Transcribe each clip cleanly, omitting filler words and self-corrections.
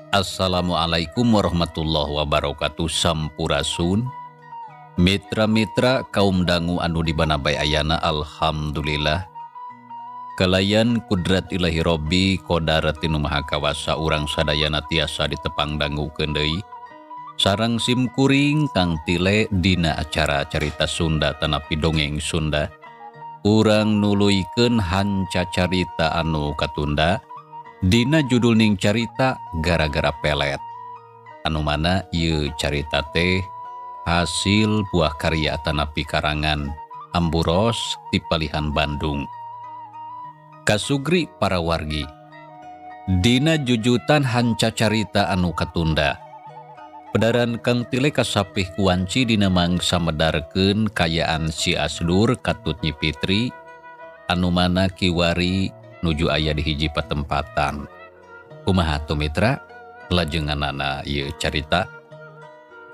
Assalamualaikum warahmatullahi wabarakatuh. Sampurasun mitra-mitra kaum dangu anu di Banabay Ayana. Alhamdulillah kalayan kudrat ilahi Robbi Qodaratinu Maha Kawasa urang sadayana tiasa ditepang dangu kendai sarang simkuring kang tile dina acara carita Sunda tanapi dongeng Sunda urang nuluykeun hanca carita anu katunda dina judul ning carita gara-gara pelet anu mana ieu carita teh hasil buah karya tanapi karangan Amburos ti Palihan Bandung. Kasugri para wargi dina jujutan hanca carita anu katunda pedaran kang tile kasapih kuanci dina mangsa medarkeun kayaan si Asdur Katut Nyi Fitri anu mana kiwari nuju aya di hiji patempatan. Kumaha tu mitra lajenganana ieu carita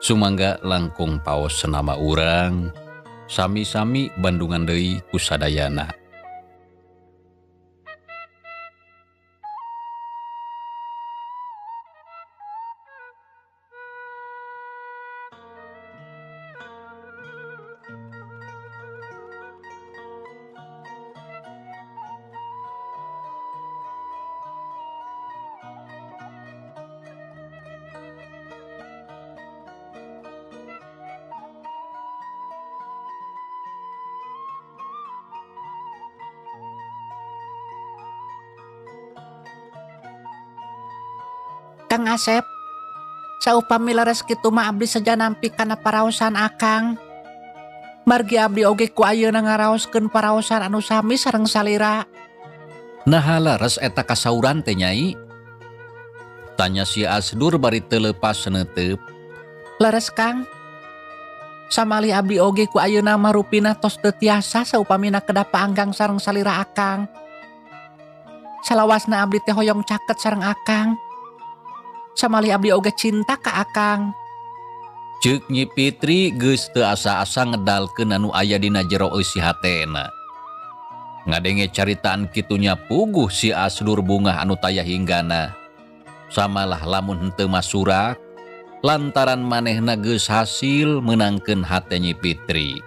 sumangga langkung paos senama urang sami-sami Bandungan deui ku sadayana. Kang Asep, saupami laras kitu mah abdi saja nampi kana paraosan akang. Margi abdi oge ku ayeuna ngaraoskeun paraosan anu sami sareng salira. Naha laras eta kasauran teh Nyai? Tanya si Asdur bari teu leupas neuteup. Laras Kang, samali abdi oge ku ayeuna mah rupina tos teu tiasa saupamina kedah paanggang sareng salira akang. Salawasna abdi teh hoyong caket sareng akang. Samali abdi oge cinta ka akang. Ceuk Nyi Fitri geus teu asa-asa ngedalkeun anu aya dina jero eusi hatena. Ngadenge caritaan kitunya puguh si Asdur bungah anu taya hinggana. Samalah lamun henteu masurak lantaran manehna geus hasil menangkeun hate Nyi Fitri.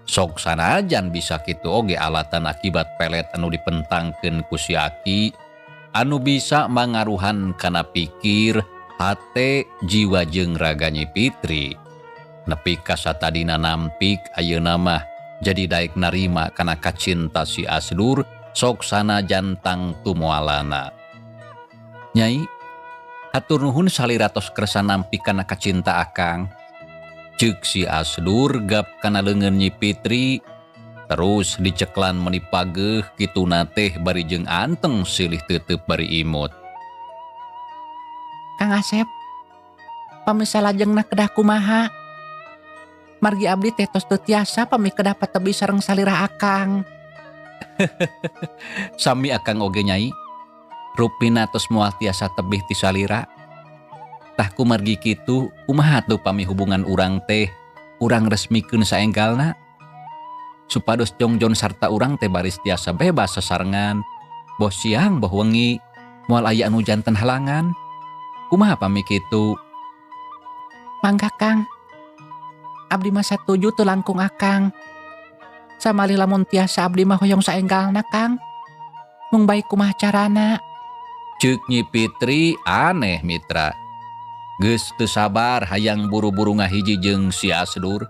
Sok sanajan bisa kitu oge alatan akibat pelet anu dipentangkeun ku si Aki anu bisa mangaruhan kana pikir, hate, jiwa jeung raga Nyi Fitri. Nepi ka satadina nampik ayeuna mah jadi daek narima kana kacinta si Asdur sok sanajan tangtu moalana. Nyai, hatur nuhun salira tos kersa nampi kana kacinta akang. Ceuk si Asdur gap kana leungeun Nyi Fitri terus diceklan menipageuh kituna teh bari jeung anteng silih teuteub bari imut. Kang Asep, pami salajengna kedah kumaha? Margi abdi teh tos teu tiasa pami kedah patebi sareng salira akang. Sami akang oge Nyai. Rupina tos moal tiasa tebih ti salira. Tah kumargi kitu kumaha tuh pami hubungan urang teh urang resmikeun saenggalna? Supados jongjon sarta urang teh baris tiasa bebas sasarengan, boh siang boh wengi, moal aya anu janten halangan. Kumaha pami kitu? Mangga Kang. Abdi mah satuju teu langkung akang. Samali lamun tiasa abdi mah hoyong saenggalna Kang. Mung baik kumaha carana. Ceuk Nyi Fitri aneh mitra. Geus teu sabar hayang buru-buru ngahiji jeung si Asdur.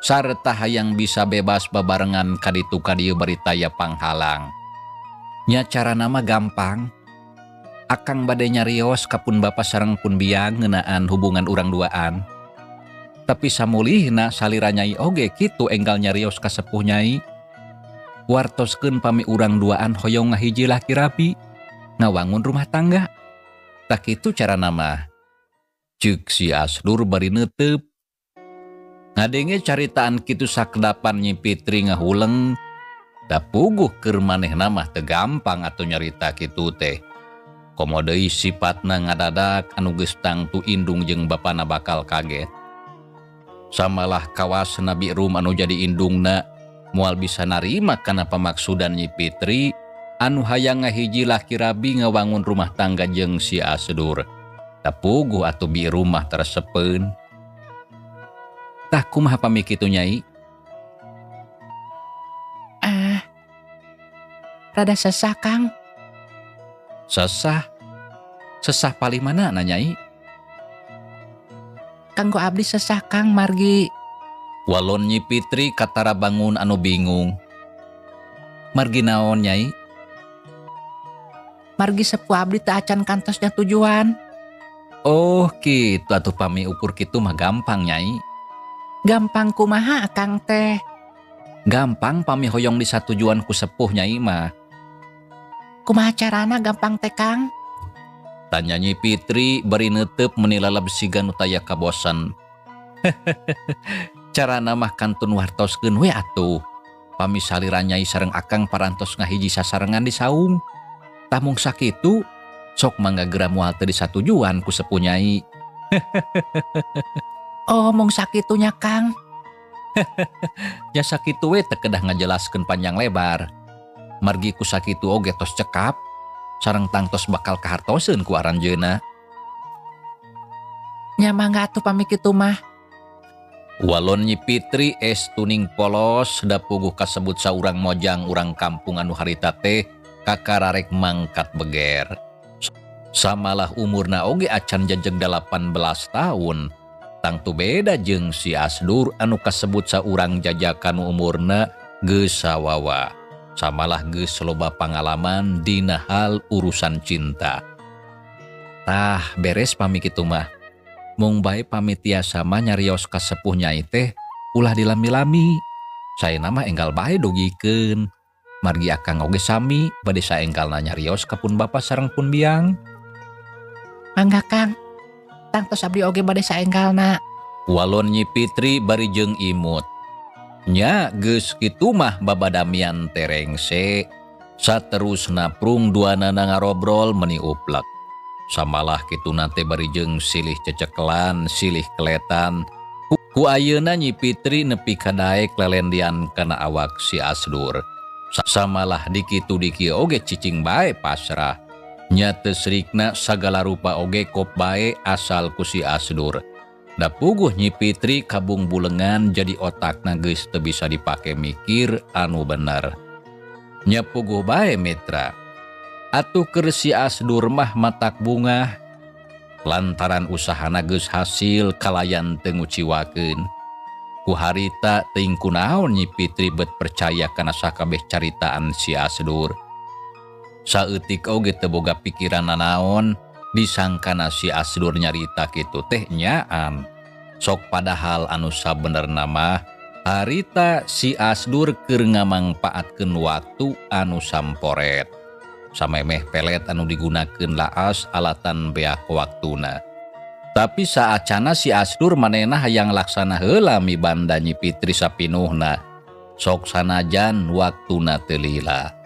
Sarta hayang bisa bebas babarengan kaditu kadieu bari taya panghalang. Nya carana mah gampang. Akang bade nyarios ka pun bapa sareng pun biang ngeunaan hubungan urang duaan. Tapi samulihna salira Nyai oge kitu enggal nyarios ka sepuh Nyai. Wartoskeun pami urang duaan hoyong ngahiji laki rapi ngawangun rumah tangga. Tak kitu carana mah. Ceuk si Asdur bari neuteup. Ngadenge caritaan kitu sakedapan Nyi Fitri ngahuleng. Da puguh keur manehna mah teu gampang atuh nyarita kitu teh. Komo deui sipatna ngadadak anu geus tangtu indung jeung bapana bakal kaget. Samalah kawasna Bi'rum anu jadi indungna moal bisa narima kana pamaksudan Nyi Fitri anu hayang ngahiji laki rabi ngawangun rumah tangga jeung si Asdur. Da puguh atuh Bi'rum mah teresepeun. Tah kumaha pami kitu Nyai? Rada sesah Kang. Sesah? Sesah paling mana na Nyai? Kanggo abdi sesah Kang margi. Walon Nyi Fitri katara bangun anu bingung. Margi naon Nyai? Margi sepuh abdi teu acan kantosnya tujuan. Oh kitu atuh pami ukur kitu mah gampang Nyai. Gampang kumaha Kang teh? Gampang pami hoyong disatujuan ku sepuh Nyai mah. Kumaha carana gampang teh Kang? Tanya Nyi Fitri bari neuteup menilalab siga nu taya kabosan. Carana mah kantun wartoskeun we atuh. Pami salira Nyai sareng akang parantos ngahiji sasarengan di saung. Tah mung sakitu sok mangga geura moal teu disatujuan ku sepuh Nyai. Oh mung sakitunya Kang. Ya sakitu we teu kedah ngajelaskeun panjang lebar. Margi ku sakitu oge tos cekap sareng tangtos bakal kahartoseun ku aranjeunna. Nya mangga atuh pami kitu mah. Walon Nyi Fitri tuning polos da puguh kasebut saurang mojang urang kampung anu harita teh kakararek mangkat beger. Samalah umurna oge acan jajeg 18 tahun. Tangtu beda jeung si Asdur anu kasebut saurang jajakan umurna geus sawawa. Samalah geus loba pangalaman dina hal urusan cinta. Tah beres pami kitu mah. Mung bae pami tiasa mah nyarios ka sepuh Nyai teh ulah dilami-lami. Saena mah enggal bae dogikeun. Margi akang oge sami bade saenggalna nyarios ka pun bapa sareng pun biang. Mangga Kang. Tangtos abdi oge bade saenggalna. Walon Nyi Fitri bari jeung imut. Nya geus kitu mah babadamian terengse. Saterusna prung duanana ngarobrol meuni uplek. Samalah kitu nate bari jeung silih cecekelan, silih keletan. Ku ayeuna Nyi Fitri nepi ka daek lelendian kana awak si Asdur. Samalah dikitu diki oge cicing bae pasrah. Nya teu srikna sagala rupa oge kop bae asal ku si Asdur. Da puguh Nyi Fitri kabung bulengan jadi otakna geus teu bisa dipake mikir anu bener. Nya puguh bae mitra. Atuh keur si Asdur mah matak bunga. Lantaran usahana geus hasil kalayan teu nguciwakeun. Ku harita teuing kunaon Nyi Fitri bet percaya kana sakabeh caritaan si Asdur. Saeutik oge teu boga pikiran nanaon disangkana si Asdur nyarita kitu teh nyaan. Sok padahal anu sabenerna mah harita si Asdur keur ngamangpaatkeun waktu anu samporet. Samemeh pelet anu digunakeun laas alatan beak waktuna. Tapi saacana si Asdur manehna hayang laksana heula mibanda Nyi Fitri sapinuhna. Sok sanajan waktuna teu lila.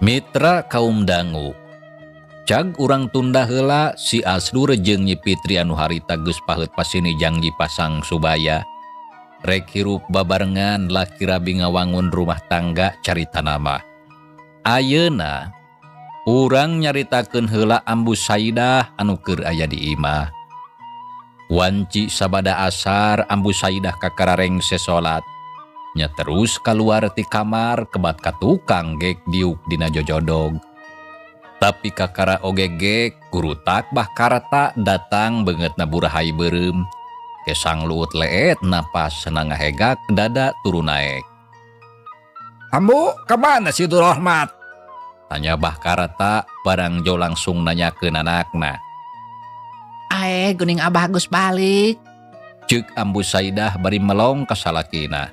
Mitra kaum dangu, cag urang tunda heula si Asdur jeung Nyi Fitri anu harita geus paheut pasini janji pasang subaya. Rek hirup babarengan laki rabi ngawangun rumah tangga carita nama. Ayeuna urang nyaritakeun heula Ambu Saidah anu keur aya di imah. Wanci sabada asar Ambu Saidah kakarareng sesolat. Nya terus keluar ti kamar kebat ka tukang gek diuk dina jojodog. Tapi kakara oge gek kurutak bah karata datang banget na burahay beureum. Kesang luut leet napas senang ngahegak dada turun naek. Ambu, kemana si Durahmat? Tanya bah karata barang jo langsung nanyakeun anakna. Ae geuning abah geus balik. Ceuk Ambu Saidah bari melong ka salakina.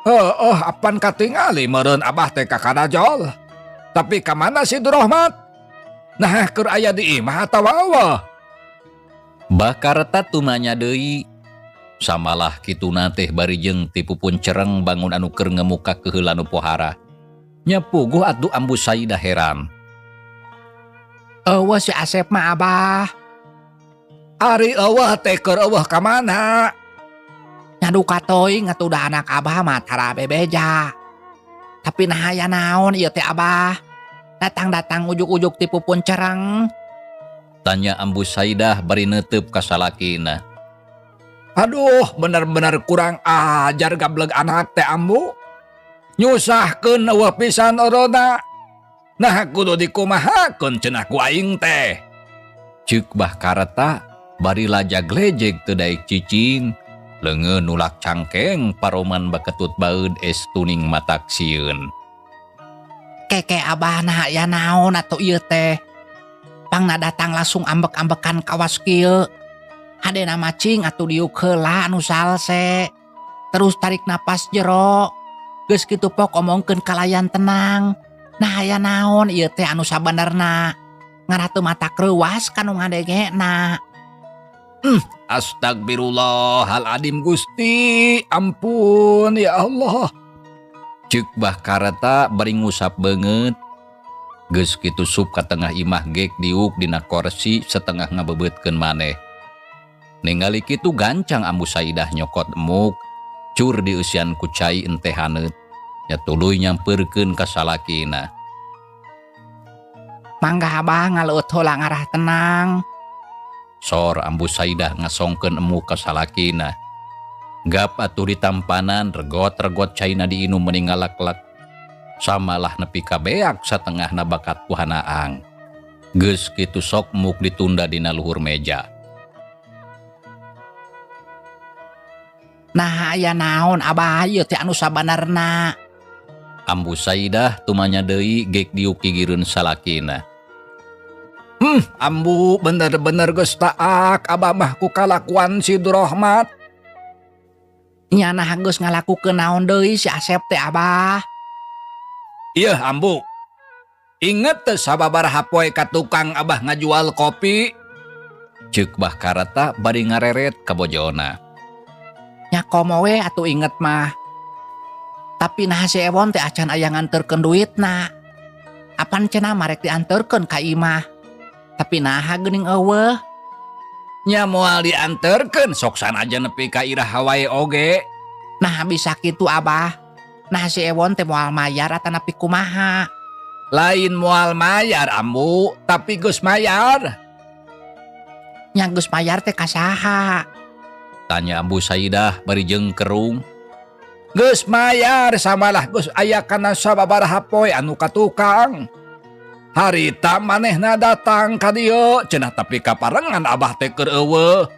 Apan katingali meureun abah teh ka kadajol. Tapi kemana si Durahmat? Nah, keur aya di imah atawa eueuh? Bakareta tumanya deui. Samalah kituna teh bari jeung ti pupun cereng bangun anu keur ngemuka keheula nu pohara. Nya puguh atuh Ambu Saidah heran. Eueuh si Asep mah abah. Ari eueuh teh keur eueuh ka mana? Nyaduka teuing atuh da anak abah mah tara bebeja. Tapi nah aya naon ieu teh abah? Datang-datang ujuk-ujuk ti pupun cereng. Tanya Ambu Saidah bari neuteup ka salakina. Aduh, bener-bener kurang ajar gableg anak teh Ambu. Nyusahkeun eueuh pisan orona. Nah kudu dikumahakeun cenah ku aing teh. Ceuk bah kareta bari lajag-lejeg teu daek cicing. Leungeun nulak cangkeng paroman baketut baeud es tuning matak sieun. Keke abah nah aya naon atuh ieu teh? Pangna datang langsung ambek-ambekan kawas kieu. Hadena macing atuh diuk heula anu salse. Terus tarik napas jero. Geus kitu pok omongkeun kalayan tenang. Nah aya naon ieu teh anu sabenerna? Ngaratu mata kreuwas kanu ngadengena. Astagfirullahaladzim Gusti. Ampun ya Allah. Ceuk bah kareta bari ngusap beungeut. Geus kitu sup ka tengah imah gek diuk dina kursi setengah ngabebeutkeun maneh. Ningali kitu gancang Ambu Saidah nyokot emuk. Cur dieusian ku cai ente haneut. Nya tuluy nyampeurkeun ka salakina. Mangga abah ngaleut heula ngarah tenang. Sor Ambu Saidah ngasongkeun emuk ka salakina. Gap atuh ditampanan regot-regot caina diinum meuning ngalaklek. Samalah nepi ka beak satengahna bakat ku hanaang. Geus kitu sok emuk ditunda dina luhur meja. Nah aya naon abah ieu teh anu sabenerna? Ambu Saidah tumanya deui gek diuk gigireun salakina. Ambu bener-bener geus taak abah mah ku kalakuan si Durahmat. Nya nah geus ngalakukeun naon deui si Asep teh abah? Ieu Ambu. Inget teu sababaraha poe ka tukang abah ngajual kopi? Ceuk bah kareta bari ngareret ka bojona. Nya komowe atuh inget mah. Tapi nah si Ewon teh acan aya nganterkeun duitna. Apan cenah marek dianterkeun ka imah. Tapi naha geuning eueuh. Nya moal dianterkeun sok sanaja nepi ka iraha wae oge. Nah bisa kitu abah. Nah si Ewon teh moal mayar atanapi kumaha? Lain moal mayar Ambu, tapi geus mayar. Nya geus mayar teh ka saha? Tanya Ambu Saidah bari jengkerung. Geus mayar samalah geus aya kana sababaraha poe anu ka tukang. Harita manehna datang ka dieu cenah tapi kaparengan abah teh keur eueuh.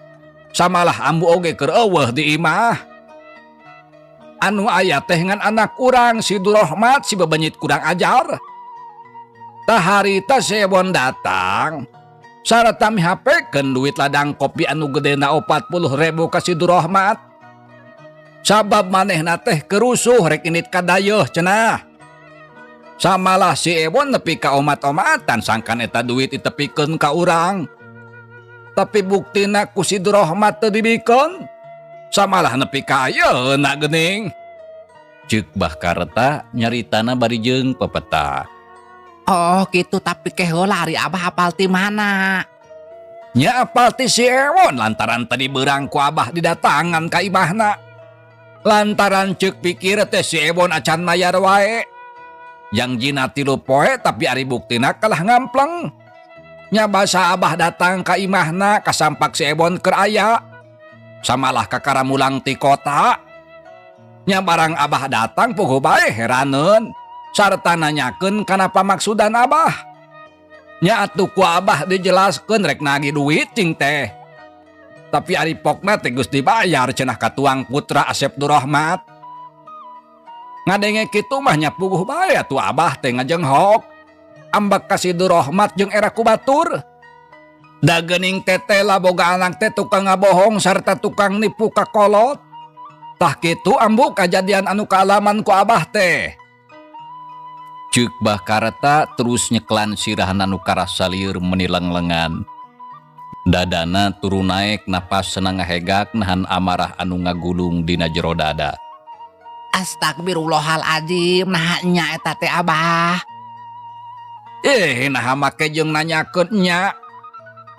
Samalah Ambu oge keur eueuh di imah. Anu aya teh ngan anak urang si Durahmat si bebenyit kurang ajar. Tah harita Sewon datang. Sarata mihapekeun duit ladang kopi anu gedena 40.000 ka si Durahmat. Sabab manehna teh kerusuh rek init ka dayeuh cenah. Samalah si Ewon nepi ka omat-omatan sangkan eta duit ditepikeun ka urang. Tapi buktina ku si Durahmat teu dibikeun. Samalah nepi ka ayeuna geuning. Ceuk bah kareta nyaritana bari jeung pepeta. Oh gitu tapi keheula ari abah apal ti mana? Nya apal ti si Ewon lantaran tadi berang ku abah didatangan ka imahna. Lantaran ceuk pikir teh si Ewon acan mayar wae. Yang jina 3 poe tapi ari buktina kalah ngampleng. Nya basa abah datang ka imahna kasampak si Ewon keur aya. Samalah kakaramulang ti kota. Nya barang abah datang puguh bae heraneun. Sarta nanyakeun kana pamaksudan abah. Nya atuh ku abah dijelaskeun rek nagih duit cing teh. Tapi ari pokna teh geus dibayar cenah ka tuang putra Asep Durrahmat. Ngadenge kitu mah nya puguh bae atuh abah teh ngajenghok. Ambek ka si Durrahmat jeung era ku batur. Da geuning teteh lah boga anak teh tukang ngabohong sarta tukang nipu ka kolot. Tah kitu ambu kajadian anu kaalaman ku abah teh. Ceuk Bah Kareta terus nyeklan sirahan anu karasa lieur menilang lengan. Dadana turun naek napas senang ngahegak nahan amarah anu ngagulung dina jero dada. Astagfirullahaladzim, nah nya eta teh abah. Nah make jeung nanyakeun nya.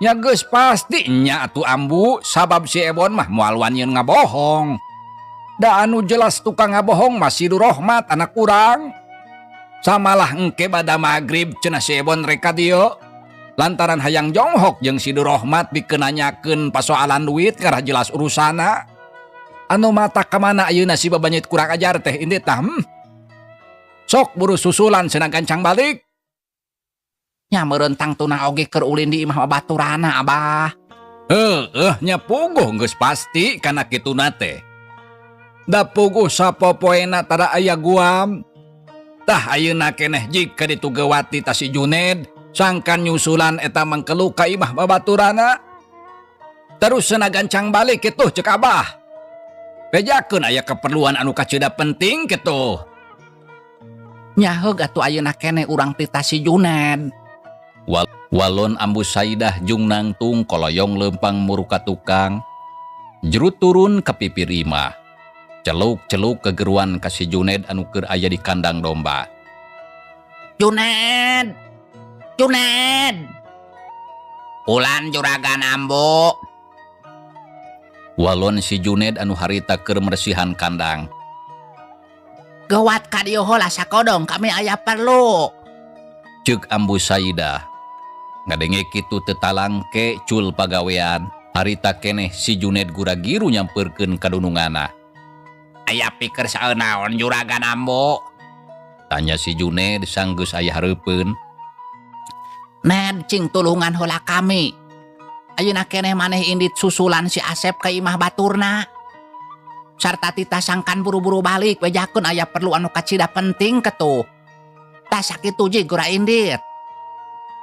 Nya geus pasti nya atuh ambu sabab si Ewon mah moal wanyeun ngabohong. Da anu jelas tukang ngabohong mah si Durrahmat anak urang. Samalah engke bada magrib cenah si Ewon rek ka dieu. Lantaran hayang jonghok jeung si Durrahmat pikeun nanyakeun pasoalan duit karah jelas urusana. Anu mata ka mana ayeuna si babanyet kurang ajar teh indit tah. Sok buru susulan cenah gancang balik. Nya meureun tang tuna oge keur ulin di imah baturana abah. Nya puguh geus pasti kana kituna teh. Da puguh sapopoena tada aya guam. Tah ayeuna keneh jika ditugewati ta si Juned sangkan nyusulan eta mangkelu ka imah babaturana. Terus cenah gancang balik kitu ceuk abah. Bejakeun aya keperluan anu kacida penting kitu. Nya heug atuh ayeuna keneh urang ti ta si Juned. Walon ambu Saidah jung nangtung koloyong lempang muruka tukang. Jerut turun ka pipir imah. Celuk-celuk kegeruan ka si Juned anu keur aya di kandang domba. Juned! Juned! Ulan juragan ambu. Walon si Juned anu harita keur meresihan kandang. Gawat ka dieu heula sakodong kami aya perlu. Ceuk ambu Saidah. Ngadenge kitu teu talangke cul pagawean. Harita keneh si Juned gura-giru nyampeurkeun ka dununganna. Aya pikir saeunaon juragan ambu? Tanya si Juned sanggeus aya hareupeun. Ned cing tulungan heula kami. Ayeuna keneh maneh indit susulan si Asep ka imah baturna. Sarta tita sangkan buru-buru balik bejakeun aya perlu anu kacida penting ketu. Tah sakitu ji gura indit.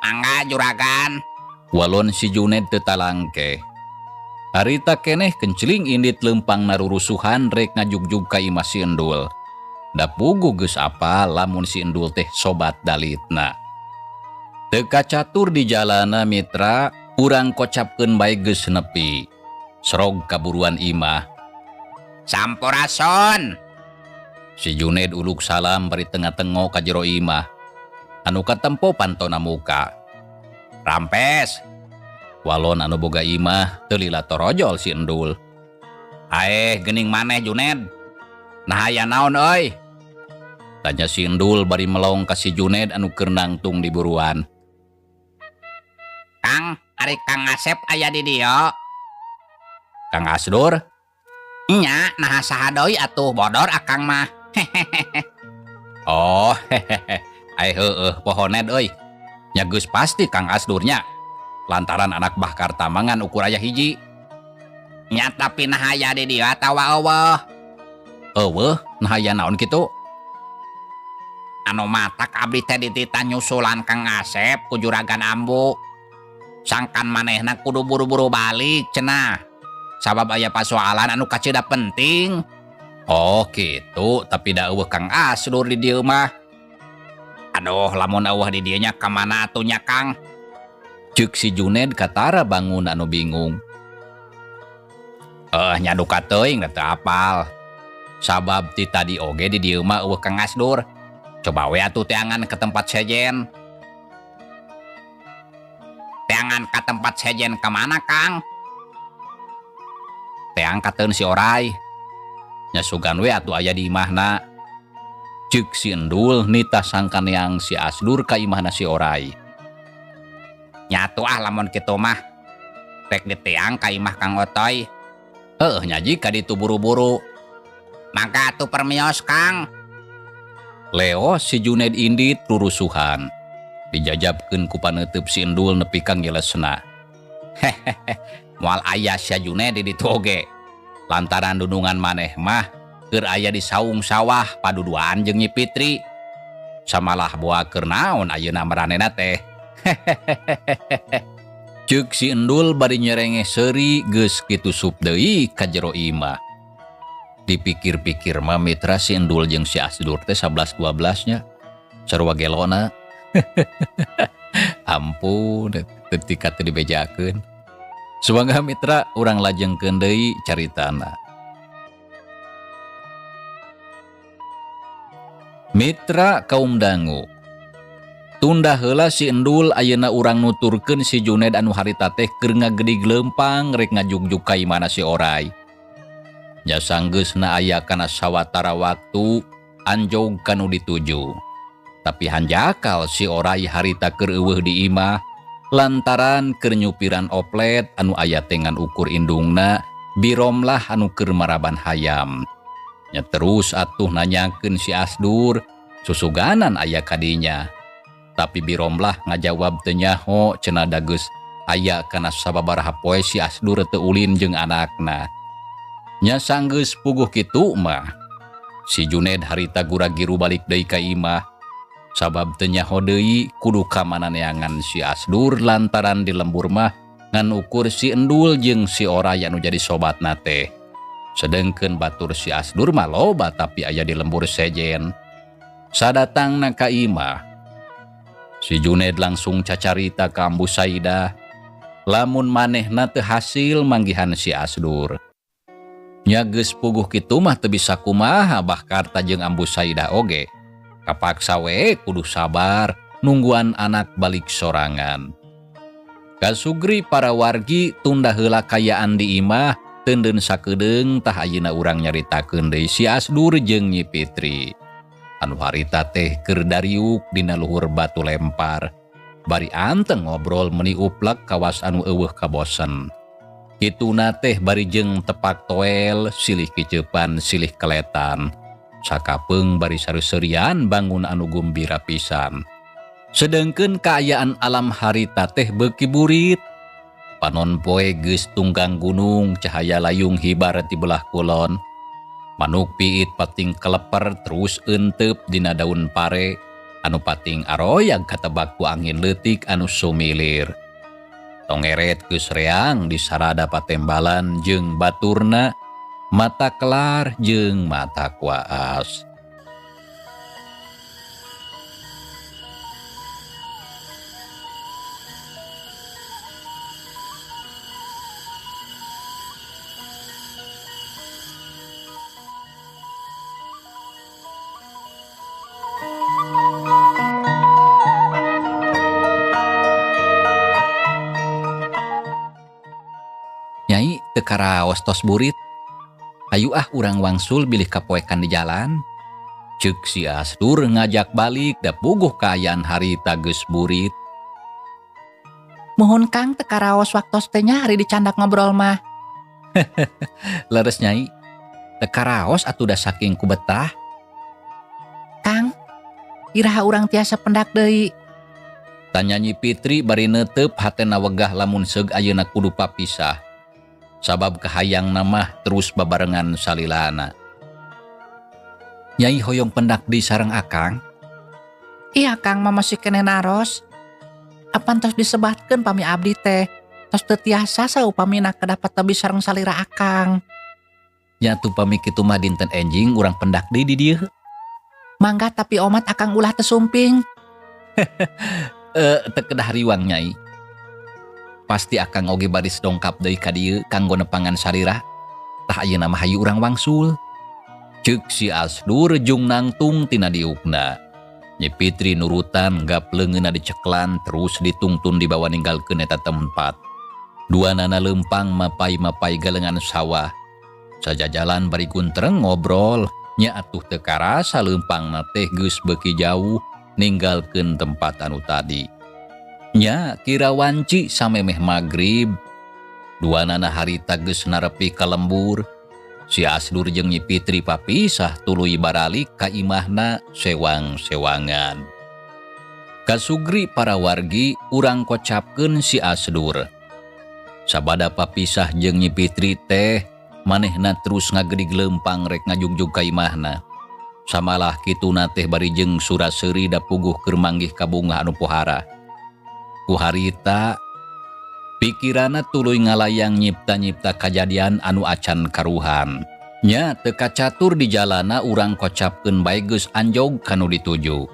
Mangga juragan. Walon si Juned teu talangke. Harita keneh kenceling indit lempang narurusuhan rek ngajugjug ka imah si Endul. Da puguh geus apa lamun si Endul teh sobat dalitna. Teu kacatur di jalana mitra, urang kocapkeun bae geus nepi. Srog kaburuan imah. Sampurasun. Si Juned uluk salam bari tengah-tengo ka jero imah. Anu katempo pantona muka. Rampes. Walon anu boga imah teu lila torojol si Endul. Aeh geuning maneh Juned. Nah aya naon euy? Tanya si Endul bari melong ka si Juned anu keur nangtung di buruan. Kang, ari Kang Asep aya di dieu. Kang Asdur? Nya, nah saha deui atuh bodor akang mah. Oh, hehehe. Ai heueuh poho Ned euy. Nya geus pasti Kang Asdurnya. Lantaran anak Bah Kartamangan ukur aya hiji. Nya tapi nah aya di dieu atawa eueuh? Eueuh, nah aya naon kitu? Anu matak abdi teh ditita nyusulan Kang Asep ku juragan ambu. Sangkan manehna kudu buru-buru balik cenah. Sabab aya pasoalan anu kacida penting. Oh gitu, tapi da eueuh Kang Asdur di dieu mah. Aduh, lamun eueuh di dieu nya ka mana atuh nya Kang? Ceuk si Juned katara bangun anu bingung. Nya duka teuing da teu apal. Sabab ti tadi oge di dieu mah eueuh Kang Asdur. Coba we atuh teangan ke tempat sejen. Teangan ka tempat sejen kemana Kang? Teang kateun si Oray. Nya sugan we atuh aya di imahna. Ceuk si Endul nita sangkan yang si Asdur ka imahna si Oray. Nyatu lamun kitu mah. Rek diteang ka imah Kang Otoy. Nyaji ka ditu buru-buru. Mangga atuh permios Kang. Leo si Junaid Indit rurusuhan. Dijajabkeun ku paneuteup si Endul nepi ka ngilesna. Hehehe, moal aya si Junaid di ditu oge. Lantaran dudungan maneh mah keur aya di saung sawah paduduan jeung Nyi Fitri. Samalah boa keur naon ayeuna maranehna teh. Ceuk si Endul bari nyerenge seuri geus kitu sup deui ka jero imah. Dipikir-pikir mah mitra si Endul jeung si Asdur teh 11-12 nya. Sarua gelona. Ampun, ketika teu dibejakeun. Subangga mitra urang lajengkeun deui caritana. Mitra kaum dangu. Tunda heula si Endul ayeuna urang nuturkeun si Junaid anu harita teh keur ngagedig leumpang rek ngajugjug ka imana si Oray. Nya sanggeusna aya kana sawatara waktu anjog kanu dituju. Tapi hanjakal si Oray harita keur eueuh di imah lantaran keur nyupiran oplet anu aya tengan ukur indungna biromlah anu keur maraban hayam. Nya terus atuh nanyakeun si Asdur susuganan aya kadinya. Tapi biromlah ngajawab teu nyaho cenah da geus aya kana sababaraha poe si Asdur teu ulin jeung anakna. Nya sanggeus puguh kitu mah si Junaid harita gura-giru balik deui ka imah. Sabab teu nyaho deui kudu ka mananeangan si Asdur lantaran di lembur mah ngan ukur si Endul jeung si Oray anu jadi sobatna teh. Sedengkeun batur si Asdur mah loba tapi aya di lembur sejen. Sadatangna ka imah, si Junaid langsung cacarita ka Ambu Saidah. Lamun manehna teu hasil manggihan si Asdur. Nya geus puguh kitu mah teu bisa kumaha Abah Karta jeung Ambu Saidah oge. Kapaksa we kudu sabar nungguan anak balik sorangan. Kasugri para wargi tunda heula kayaan di imah teundeun sakedeung tah ayeuna urang nyaritakeun deui si Asdur jeung Nyi Fitri. Anu harita teh keur dariuk dina luhur batu lempar. Bari anteng ngobrol meuni uplek kawas anu eueuh kabosen. Kituna teh bari jeung tepak toel silih kiceupan silih keletan. Sakapeung bari sareuserian bangun anu gumbira pisan. Sedengkeun kaayaan alam harita teh beuki burit. Panon poe geus tunggang gunung cahaya layung hibar ti belah kulon. Manuk piit pating keleper terus eunteup dina daun pare anu pating aroyag katebak ku angin leutik anu sumilir. Tongeret geus reang di sarada patembalan jeung baturna mata kelar jeung mata kuaas. Nyai teu karaos tos burit. Hayu urang wangsul bilih kapoekan di jalan. Ceuk si Asdur ngajak balik da puguh kaayaan harita geus burit. Mohon Kang teu karaos waktos teh nya hari dicandak ngobrol mah. Leres Nyai. Teu karaos atuh da saking ku betah. Kang, iraha urang tiasa pendak deui. Tanya Nyi Fitri bari neuteup hatena wegah lamun seug ayeuna kudu papisah. Sabab kahayang namah terus babarengan salilana. Nyai hoyong pendak di sareng Akang. Iya Kang, mah masih keneh naros. Apan tos disebatkeun pami abdi teh. Tos teu tiasa saupamina kedapat teu sareng salira Akang. Nya tu pami kitu mah dinten enjing urang pendak di dieu. Mangga tapi omat Akang ulah teu sumping. Teu kedah riwang Nyai. Pasti Akang oge baris dongkap deui ka dieu kanggo nepangan salira. Tah ayeuna mah hayu urang wangsul. Ceuk si Asdur jung nangtung tina diukna. Nyi Fitri nurutan gap leungeunna diceklan terus ditungtun dibawa ninggalkeun eta tempat. Duanana lempang mapai-mapai galengan sawah. Sajajalan bari kuntreng ngobrol, nya atuh teu karasa lempangna teh geus beuki jauh ninggalkeun tempat anu tadi. Nya kira wanci samemeh magrib. Duanana harita geus narepi ka lembur. Si Asdur jeung Nyi Fitri papisah tuluy baralik ka imahna sewang-sewangan. Kasugri para wargi urang kocapkeun si Asdur. Sabada papisah jeung Nyi Fitri teh manehna terus ngagedig lempang rek ngajugjug ka imahna. Samalah kituna teh bari jeung Suraseuri da puguh keur manggih ka bungah anu pohara. Ku harita pikirana tuluy ngalayang nyipta-nyipta kajadian anu acan karuhan. Nya teu kacatur di jalana urang kocapkeun bae geus anjog kanu dituju.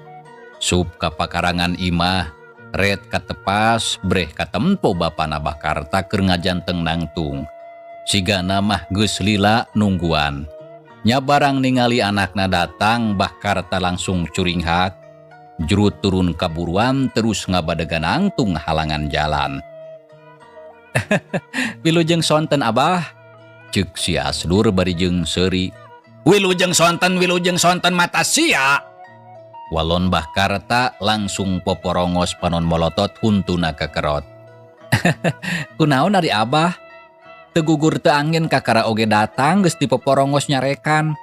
Sup ka pakarangan imah, red katepas, breh katempo bapana Bakarta keur ngajanteng nangtung. Sigana mah geus lila nungguan. Nya barang ningali anakna datang, Bakarta langsung curinghak, jurut turun kaburuan terus ngabadegan nangtung halangan jalan. Wilujeng sonten Abah, ceuk si Asdur bari jeung seuri. Wilujeng sonten mata sia. Walon Bakarta langsung poporongos panon molotot huntuna kekerot. Kunaon ari Abah? Teu gugur teu angin kakara oge datang geus dipoporongos nyarekan.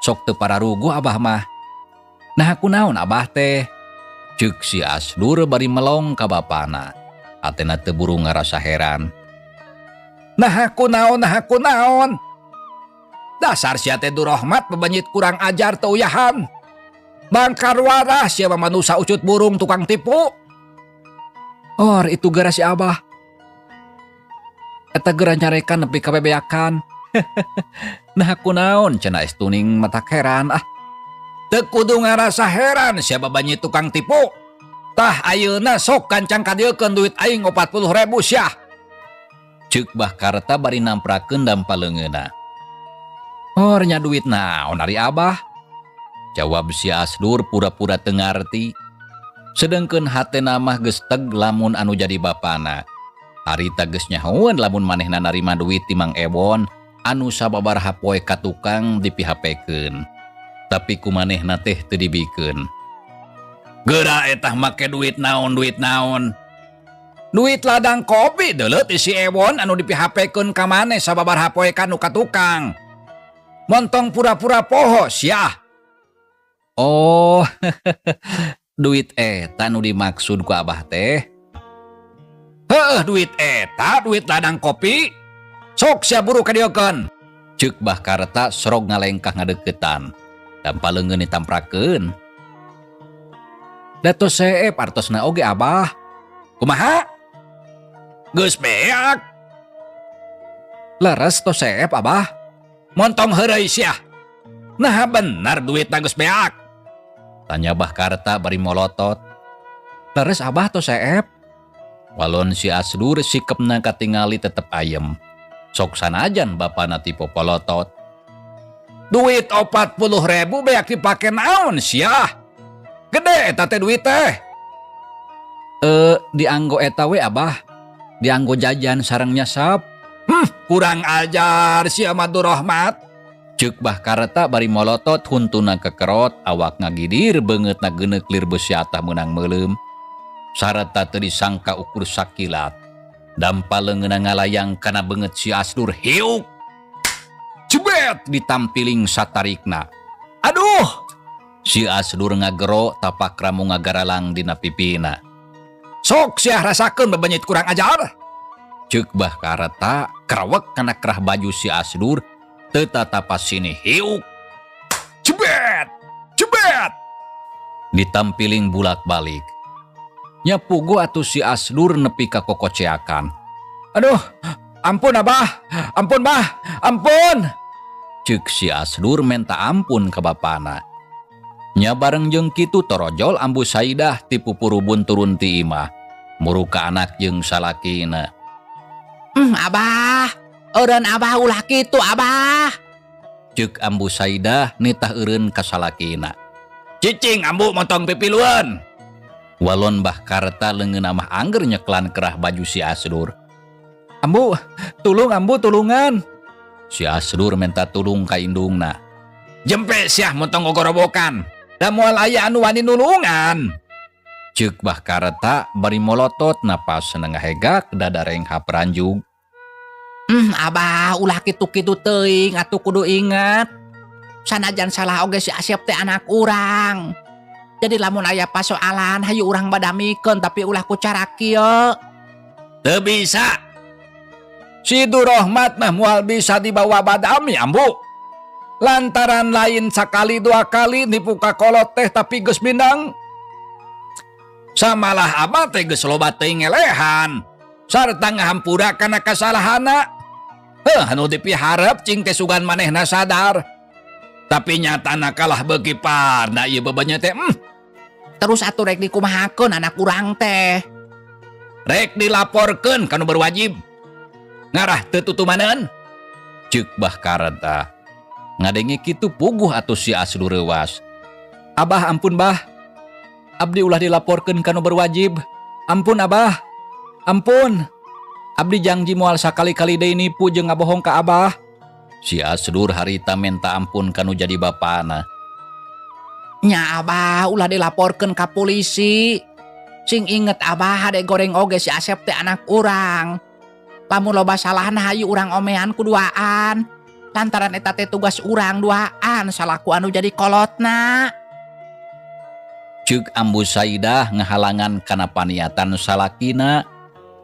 Sok teu pararuguh Abah mah. Nah kunaon Abah teh? Ceuk si Asdur bari melong ka bapana. Atena teu buru ngarasa heran. Nah kunaon. Dasar sia teh Durahmat bebanjit kurang ajar teu uyahan. Bangkar waras sia manusa ucut burung tukang tipu. Or itu gara si Abah. Eta gara nyarekan nepi ka bebeakan. Nah kunaon cenah estuning matak heran ah. Teu kudu ngarasa heran sia bebanjit tukang tipu. Tah ayeuna sok kancang kadiekeun duit aing 40.000 sia. Ceuk Bakarta bari namprakeun dampa leungeunna. Or nya duit naon ari Abah? Jawab si Asdur pura-pura teu ngarti. Sedengkeun hatena mah geus teg lamun anu jadi bapana. Harita geus nyahoeun lamun manehna narima duit ti Mang Ewon anu sababaraha poe ka tukang dipihapekeun. Tapi kumanehna teh teu dibikeun. Geura etah make duit naon. Duit ladang kopi deuleut si Ewon anu dipihapekeun ka maneh sababaraha poe ka nu ka tukang. Montong pura-pura poho sia. Oh, duit eta nu dimaksud ku Abah teh. Heuh, duit eta, duit ladang kopi. Sok sia buru kadiekeun. Ceuk Bakarta sorog ngalengkah ngadeuketan. Dampa leungeun ditamprakeun. Dato seep artosna oge Abah. Kumaha? Geus beak. Leres to seep Abah. Montong heureuy sia. Nah benar duitna geus beak. Tanya Bakarta bari molotot. Leres Abah to seep. Walon si Asdur sikepna katingali tetep ayem. Sok sanajan bapana ti popolotot. Duit 40.000 beak dipake naon sia? Gede eta teh duit teh. Dianggo eta we Abah. Dianggo jajan sareng nyasap. Kurang ajar sia mah Durahmat. Ceuk Bakarta bari molotot huntuna kekerot awak ngagidir beungeut nageuneuh lir beusi atah meunang meuleum. Sareta teu disangka ukur sakilat. Dampa leungeunna ngalayang kana beungeut si Asdur hiuk. Jebet Ditampiling satarikna. Aduh. Si Asdur ngagero tapak ramu ngagaralang dina pipina. Sok sia rasakeun bebanjit kurang ajar. Ceuk Bakarta krawek kana kerah baju si Asdur teu tatapas sini hiuk. Jebet. Ditampiling bulak-balik. Nya puguh atuh si Asdur nepi ka kokoceakan. Aduh, ampun Abah. Ampun Bah, ampun. Ceuk si Asdur menta ampun ka bapana. Nya bareng jeung kitu torojol ambu Saidah ti pupurubun turun ti imah. Muruka anak jeung salakina. Abah, eureun Abah ulah kitu Abah. Ceuk ambu Saidah nitah eureun ka salakina. Cicing ambu motong pipiluan. Walon Bah Karta leungeun amah angger nyeklan kerah baju si Asdur. Ambu, tulungan. Si Asdur minta tulung ka indungna. Jempe siah motong gogorobokan. Da moal aya anu wani nulungan. Ceuk Bah Karta bari molotot napas senengah hegak dadareng haperanjug. Abah ulah kitu-kitu teuing atuh kudu ingat. Sanajan salah oge si Asyep teh anak urang. Jadi lamun aya pasoalan hayu urang badamikeun tapi ulah ku cara kieu. Teu bisa. Si Durahmat mah moal bisa dibawa badami ambu. Lantaran lain sakali dua kali nipu ka kolot teh tapi geus bindang. Samalah abah teh geus loba teuing ngelehan. Sarta ngahampura kana kasalahana. Anu dipiharep cing teh sugan manehna sadar. Tapi nyatana kalah beuki parna ieu bebannya teh. Terus atuh rek dikumahakeun anak urang teh. Rek dilaporkeun kanu berwajib. Ngarah teu tutumaneun. Ceuk Bah Karta. Ngadenge kitu puguh atuh si Asdur reuwas. Abah ampun bah. Abdi ulah dilaporkeun kanu berwajib. Ampun abah. Ampun. Abdi janji moal sakali-kali deui nipu jeung ngabohong ka abah. Si Asdur harita minta ampun kanu jadi bapana. Nya abah ulah dilaporkeun ka polisi. Sing inget abah hade goreng oge si Asep teh anak urang. Lamun loba salahna hayu urang omean kuduaan. Lantaran eta teh tugas urang duaan salaku anu jadi kolotna. Ceuk Ambu Saidah ngahalangan kana paniatan salakina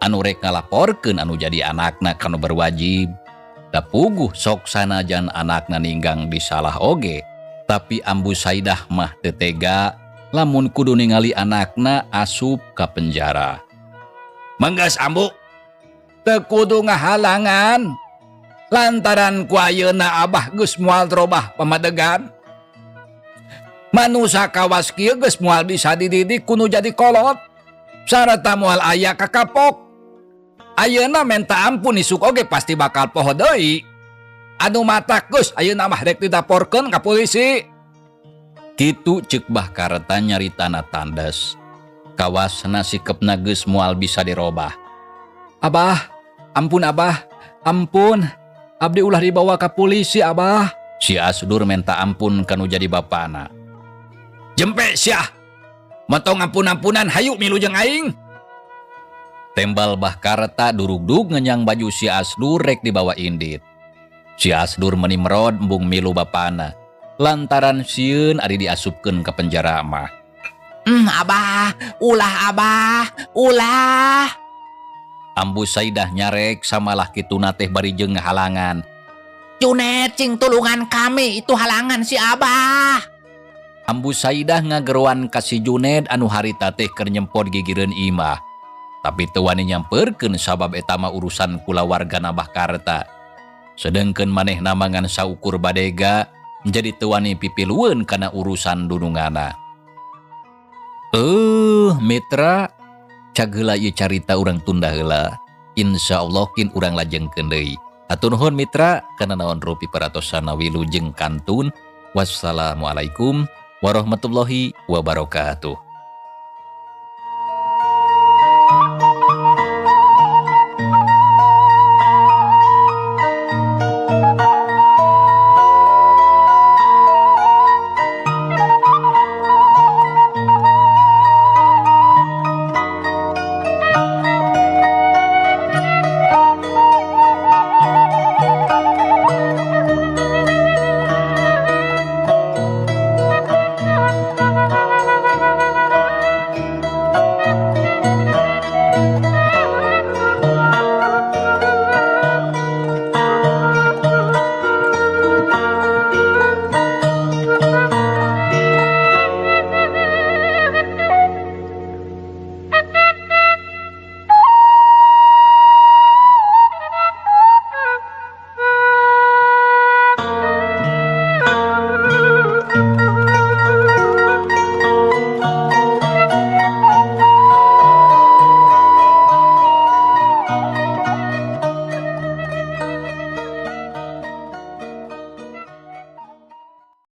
anu rek ngalaporkeun anu jadi anakna kanu berwajib. Da puguh sok sanajan anakna ninggang disalah oge. Tapi Ambu Saidah mah teu tega lamun kudu ningali anakna asup ka penjara. Manggas ambu. Teu kudu ngahalangan. Lantaran ku ayeuna abah geus moal robah pamadegan. Manusa kawas kieu geus moal bisa dididik kudu jadi kolot. Sarata moal aya kakapok. Ayeuna minta ampun isuk oge pasti bakal poho deui. Anu mata geus ayeuna mah rek dilaporkeun ka polisi. Kitu ceuk Bah Karta nyaritana tandes. Kawasna sikepna geus moal bisa dirobah. Abah, ampun abah, ampun. Abdi ulah dibawa ka polisi abah. Si Asdur minta ampun kanu jadi bapana. Jempe syah. Motong ampun-ampunan hayu milu jeung aing. Tembal Bah Karta durug-dug ngenyang baju si Asdur rek dibawa indit. Si Asdur meuni merod embung milu bapana. Lantaran sieun ari diasupkeun ka penjara mah. Abah, ulah. Ambu Saidah nyarek samalah kituna teh bari jeung ngahalangan. Junet cing tulungan kami itu halangan si abah. Ambu Saidah ngageruan ka si Juned anu harita teh keur nyempot gigireun imah. Tapi teu wani nyamperkeun sabab eta mah urusan kulawargana Bah Karta. Sedengkeun manehna mangan saukur badega menjadi teu wani pipilueun kana urusan dunungana. Mitra, cag heula ieu carita urang tunda heula. Insyaallah kin urang lajengkeun deui. Hatur nuhun mitra kana naon rupi paratosana wilujeng kantun. Wassalamualaikum warahmatullahi wabarakatuh.